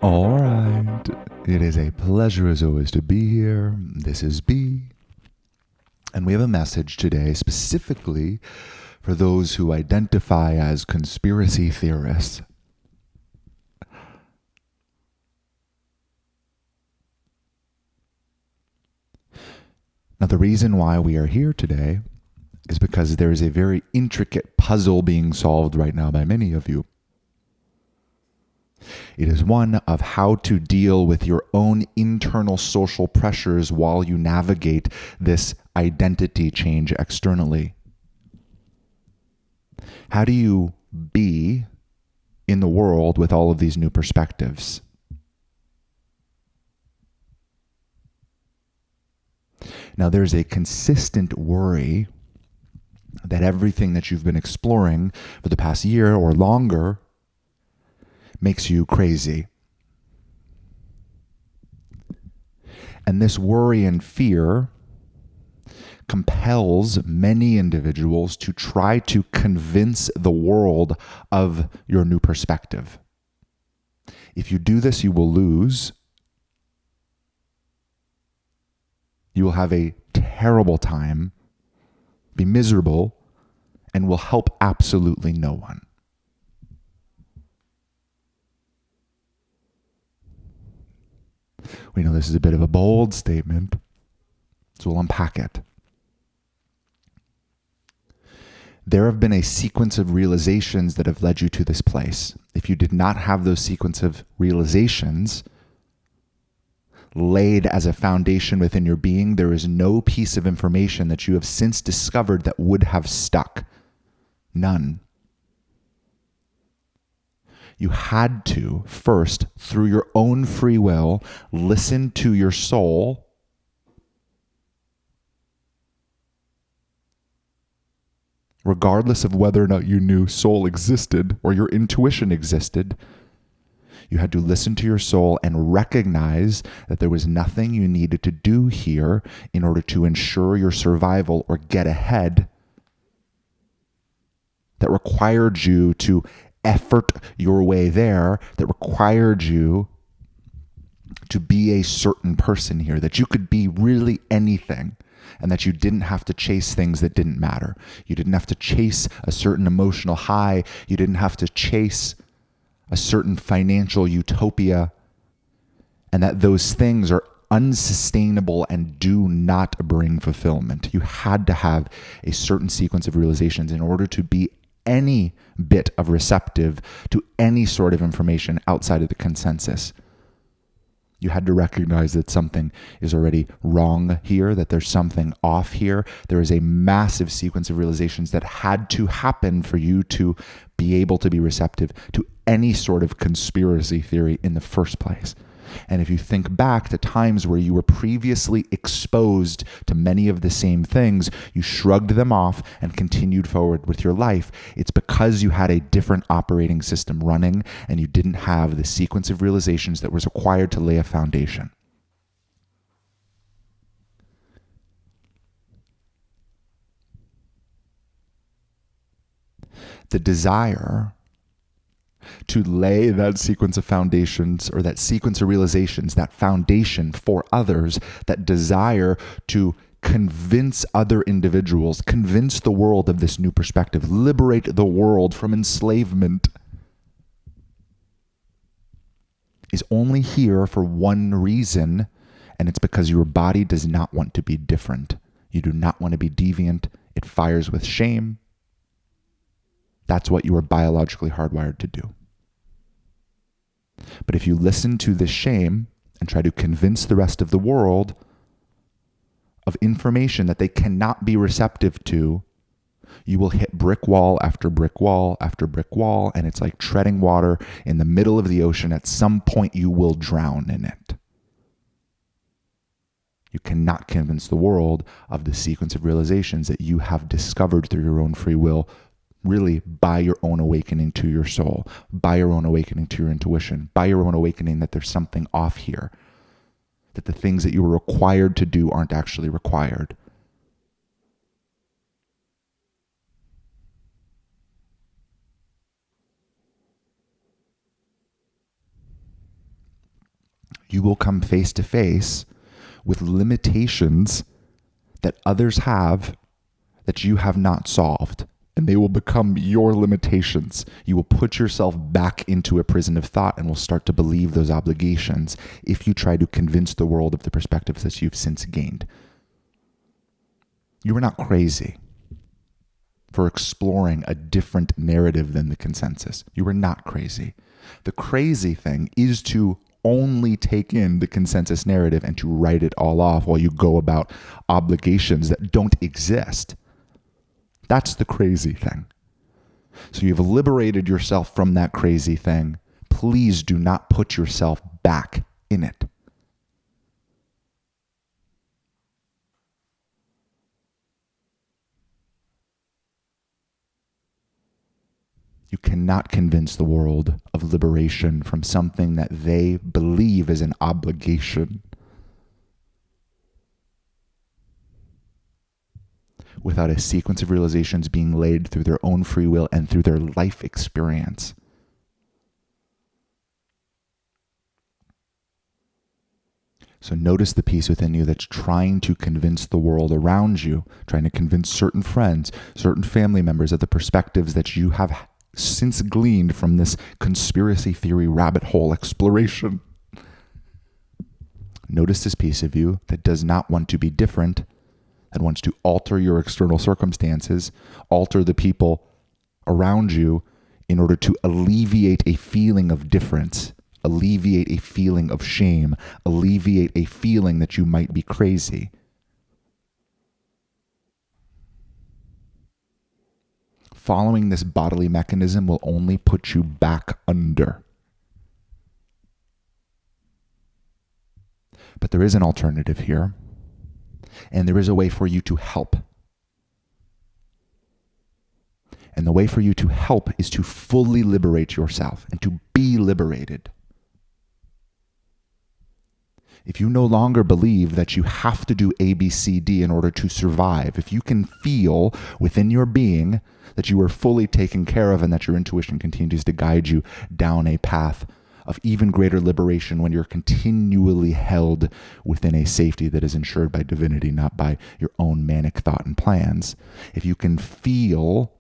All right. It is a pleasure as always to be here. This is B. And we have a message today specifically for those who identify as conspiracy theorists. Now, the reason why we are here today is because there is a very intricate puzzle being solved right now by many of you. It is one of how to deal with your own internal social pressures while you navigate this identity change externally. How do you be in the world with all of these new perspectives? Now, there's a consistent worry that everything that you've been exploring for the past year or longer makes you crazy. And this worry and fear compels many individuals to try to convince the world of your new perspective. If you do this, you will lose. You will have a terrible time, be miserable, and will help absolutely no one. We know this is a bit of a bold statement, so we'll unpack it. There have been a sequence of realizations that have led you to this place. If you did not have those sequence of realizations laid as a foundation within your being, there is no piece of information that you have since discovered that would have stuck. None. You had to first, through your own free will, listen to your soul regardless of whether or not you knew soul existed or your intuition existed. You had to listen to your soul and recognize that there was nothing you needed to do here in order to ensure your survival or get ahead that required you to effort your way there, that required you to be a certain person here, that you could be really anything, and that you didn't have to chase things that didn't matter. You didn't have to chase a certain emotional high. You didn't have to chase a certain financial utopia, and that those things are unsustainable and do not bring fulfillment. You had to have a certain sequence of realizations in order to be any bit of receptive to any sort of information outside of the consensus. You had to recognize that something is already wrong here, that there's something off here. There is a massive sequence of realizations that had to happen for you to be able to be receptive to any sort of conspiracy theory in the first place. And if you think back to times where you were previously exposed to many of the same things, you shrugged them off and continued forward with your life. It's because you had a different operating system running and you didn't have the sequence of realizations that was required to lay a foundation. The desire to lay that sequence of foundations or that sequence of realizations, that foundation for others, that desire to convince other individuals, convince the world of this new perspective, liberate the world from enslavement, is only here for one reason, and it's because your body does not want to be different. You do not want to be deviant. It fires with shame. That's what you are biologically hardwired to do. But if you listen to this shame and try to convince the rest of the world of information that they cannot be receptive to, you will hit brick wall after brick wall after brick wall, and it's like treading water in the middle of the ocean. At some point, you will drown in it. You cannot convince the world of the sequence of realizations that you have discovered through your own free will, really by your own awakening to your soul, by your own awakening to your intuition, by your own awakening that there's something off here, that the things that you were required to do aren't actually required. you will come face to face with limitations that others have that you have not solved. And they will become your limitations. You will put yourself back into a prison of thought and will start to believe those obligations if you try to convince the world of the perspectives that you've since gained. You are not crazy for exploring a different narrative than the consensus. You are not crazy. The crazy thing is to only take in the consensus narrative and to write it all off while you go about obligations that don't exist. That's the crazy thing. So you've liberated yourself from that crazy thing. Please do not put yourself back in it. You cannot convince the world of liberation from something that they believe is an obligation without a sequence of realizations being laid through their own free will and through their life experience. So notice the piece within you that's trying to convince the world around you, trying to convince certain friends, certain family members of the perspectives that you have since gleaned from this conspiracy theory rabbit hole exploration. Notice this piece of you that does not want to be different, that wants to alter your external circumstances, alter the people around you in order to alleviate a feeling of difference, alleviate a feeling of shame, alleviate a feeling that you might be crazy. Following this bodily mechanism will only put you back under. But there is an alternative here, and there is a way for you to help. And the way for you to help is to fully liberate yourself and to be liberated. If you no longer believe that you have to do A, B, C, D in order to survive, if you can feel within your being that you are fully taken care of and that your intuition continues to guide you down a path of even greater liberation when you're continually held within a safety that is ensured by divinity, not by your own manic thought and plans. If you can feel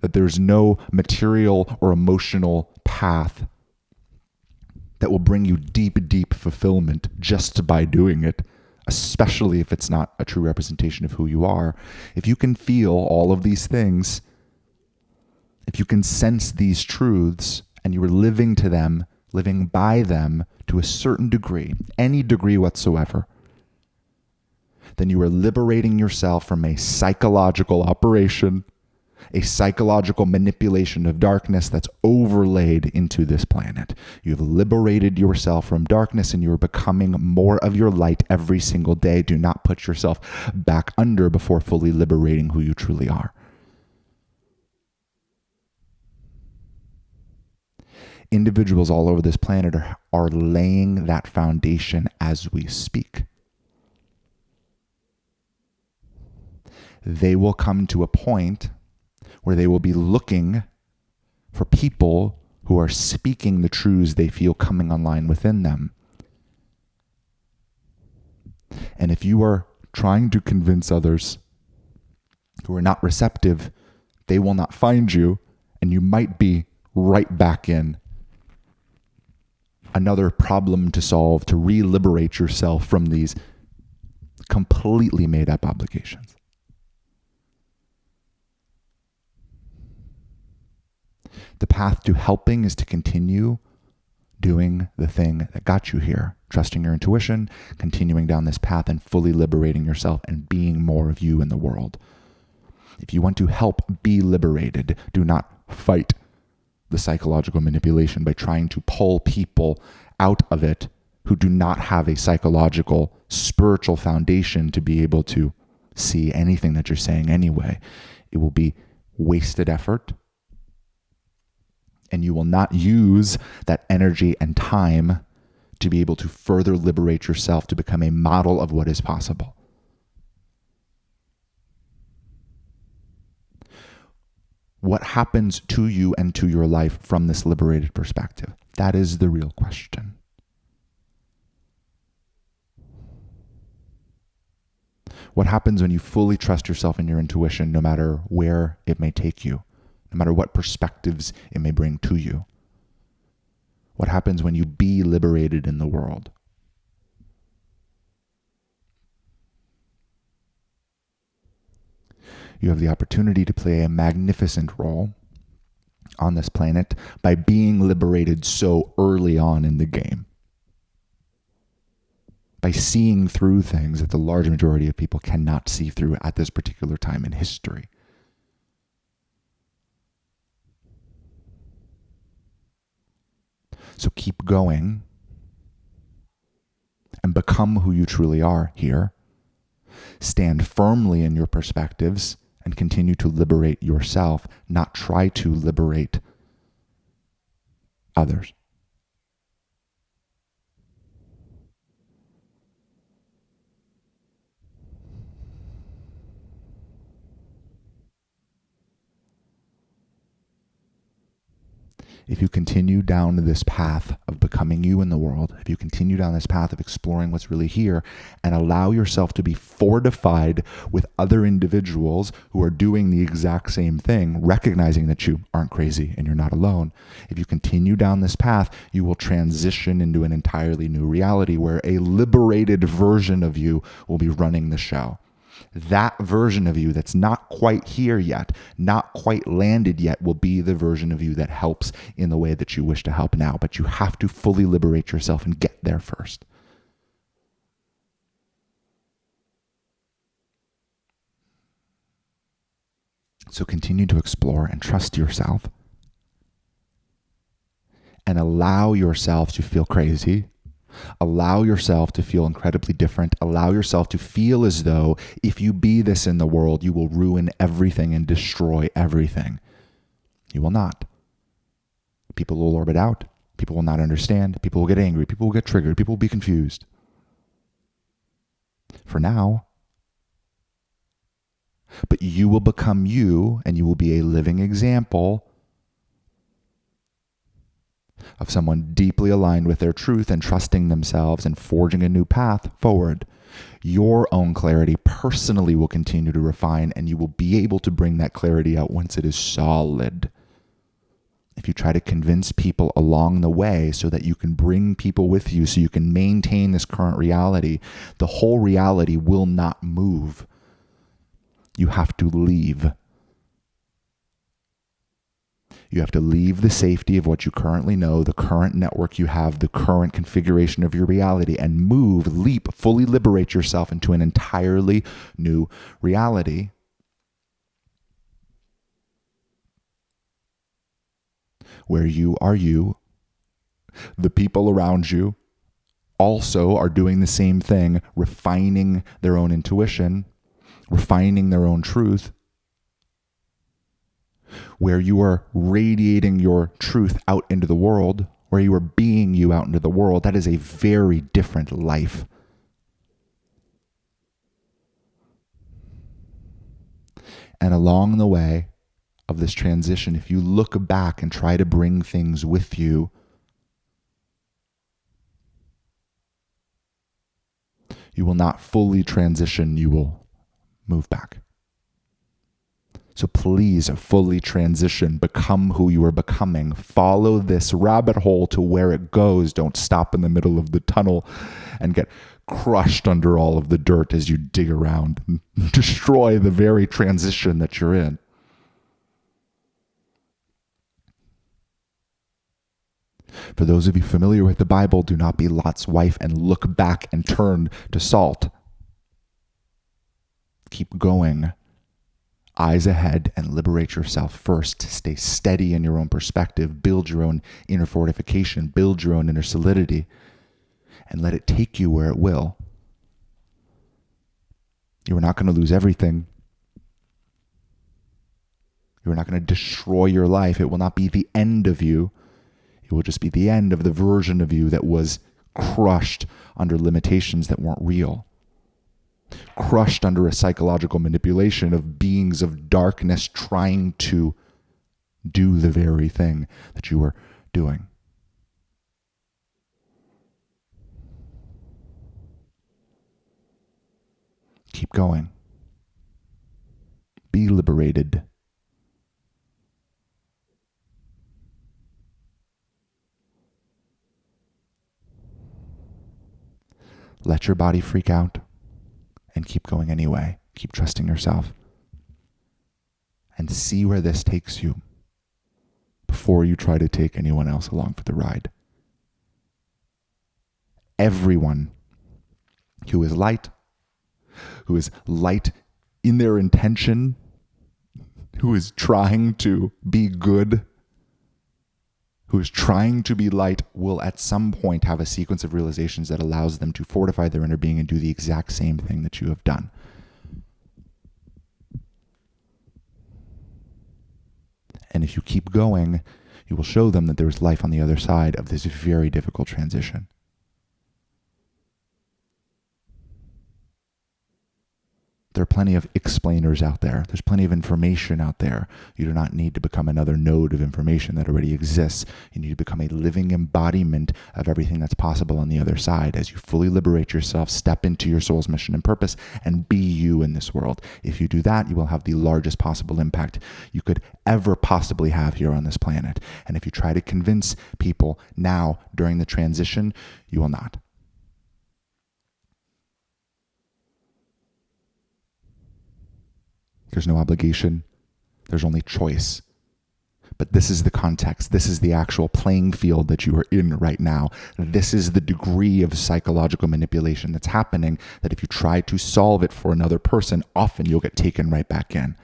that there's no material or emotional path that will bring you deep, deep fulfillment just by doing it, especially if it's not a true representation of who you are. If you can feel all of these things, if you can sense these truths and you are living to them, living by them to a certain degree, any degree whatsoever, then you are liberating yourself from a psychological operation, a psychological manipulation of darkness that's overlaid into this planet. You've liberated yourself from darkness and you're becoming more of your light every single day. Do not put yourself back under before fully liberating who you truly are. Individuals all over this planet are laying that foundation as we speak. They will come to a point where they will be looking for people who are speaking the truths they feel coming online within them. And if you are trying to convince others who are not receptive, they will not find you, and you might be right back in another problem to solve to re-liberate yourself from these completely made-up obligations. The path to helping is to continue doing the thing that got you here, trusting your intuition, continuing down this path and fully liberating yourself and being more of you in the world. If you want to help be liberated, do not fight the psychological manipulation by trying to pull people out of it who do not have a psychological, spiritual foundation to be able to see anything that you're saying anyway. It will be wasted effort, and you will not use that energy and time to be able to further liberate yourself to become a model of what is possible. What happens to you and to your life from this liberated perspective? That is the real question. What happens when you fully trust yourself and your intuition, no matter where it may take you, no matter what perspectives it may bring to you? What happens when you be liberated in the world? You have the opportunity to play a magnificent role on this planet by being liberated so early on in the game. By seeing through things that the large majority of people cannot see through at this particular time in history. So keep going and become who you truly are here. Stand firmly in your perspectives and continue to liberate yourself, not try to liberate others. If you continue down this path of becoming you in the world, if you continue down this path of exploring what's really here and allow yourself to be fortified with other individuals who are doing the exact same thing, recognizing that you aren't crazy and you're not alone, if you continue down this path, you will transition into an entirely new reality where a liberated version of you will be running the show. That version of you that's not quite here yet, not quite landed yet, will be the version of you that helps in the way that you wish to help now. But you have to fully liberate yourself and get there first. So continue to explore and trust yourself and allow yourself to feel crazy. Allow yourself to feel incredibly different. Allow yourself to feel as though if you be this in the world, you will ruin everything and destroy everything. You will not. People will orbit out. People will not understand. People will get angry. People will get triggered. People will be confused. For now. But you will become you, and you will be a living example of someone deeply aligned with their truth and trusting themselves and forging a new path forward. Your own clarity personally will continue to refine, and you will be able to bring that clarity out once it is solid. If you try to convince people along the way so that you can bring people with you so you can maintain this current reality, the whole reality will not move. You have to leave. You have to leave the safety of what you currently know, the current network you have, the current configuration of your reality, and move, leap, fully liberate yourself into an entirely new reality. Where you are you, the people around you also are doing the same thing, refining their own intuition, refining their own truth, where you are radiating your truth out into the world, where you are being you out into the world. That is a very different life. And along the way of this transition, if you look back and try to bring things with you, you will not fully transition, you will move back. So please fully transition, become who you are becoming. Follow this rabbit hole to where it goes. Don't stop in the middle of the tunnel and get crushed under all of the dirt as you dig around and destroy the very transition that you're in. For those of you familiar with the Bible, do not be Lot's wife and look back and turn to salt. Keep going. Eyes ahead and liberate yourself first. Stay steady in your own perspective. Build your own inner fortification. Build your own inner solidity. And let it take you where it will. You are not going to lose everything. You are not going to destroy your life. It will not be the end of you. It will just be the end of the version of you that was crushed under limitations that weren't real. Crushed under a psychological manipulation of beings of darkness trying to do the very thing that you were doing. Keep going. Be liberated. Let your body freak out and keep going anyway. Keep trusting yourself. And see where this takes you before you try to take anyone else along for the ride. Everyone who is light in their intention, who is trying to be good, who is trying to be light, will at some point have a sequence of realizations that allows them to fortify their inner being and do the exact same thing that you have done. And if you keep going, you will show them that there is life on the other side of this very difficult transition. There are plenty of explainers out there. There's plenty of information out there. You do not need to become another node of information that already exists. You need to become a living embodiment of everything that's possible on the other side as you fully liberate yourself, step into your soul's mission and purpose, and be you in this world. If you do that, you will have the largest possible impact you could ever possibly have here on this planet. And if you try to convince people now during the transition, you will not. There's no obligation. There's only choice. But this is the context. This is the actual playing field that you are in right now. This is the degree of psychological manipulation that's happening, that if you try to solve it for another person, often you'll get taken right back in.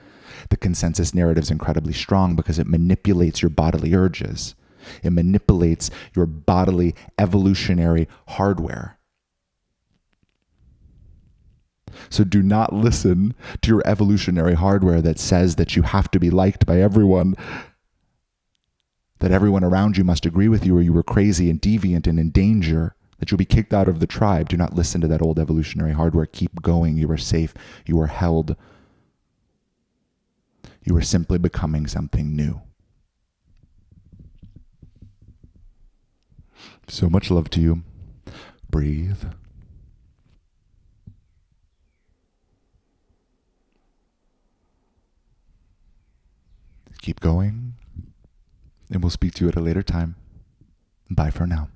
The consensus narrative is incredibly strong because it manipulates your bodily urges. It manipulates your bodily evolutionary hardware. So do not listen to your evolutionary hardware that says that you have to be liked by everyone, that everyone around you must agree with you or you were crazy and deviant and in danger, that you'll be kicked out of the tribe. Do not listen to that old evolutionary hardware. Keep going. You are safe. You are held. You are simply becoming something new. So much love to you. Breathe. Keep going, and we'll speak to you at a later time. Bye for now.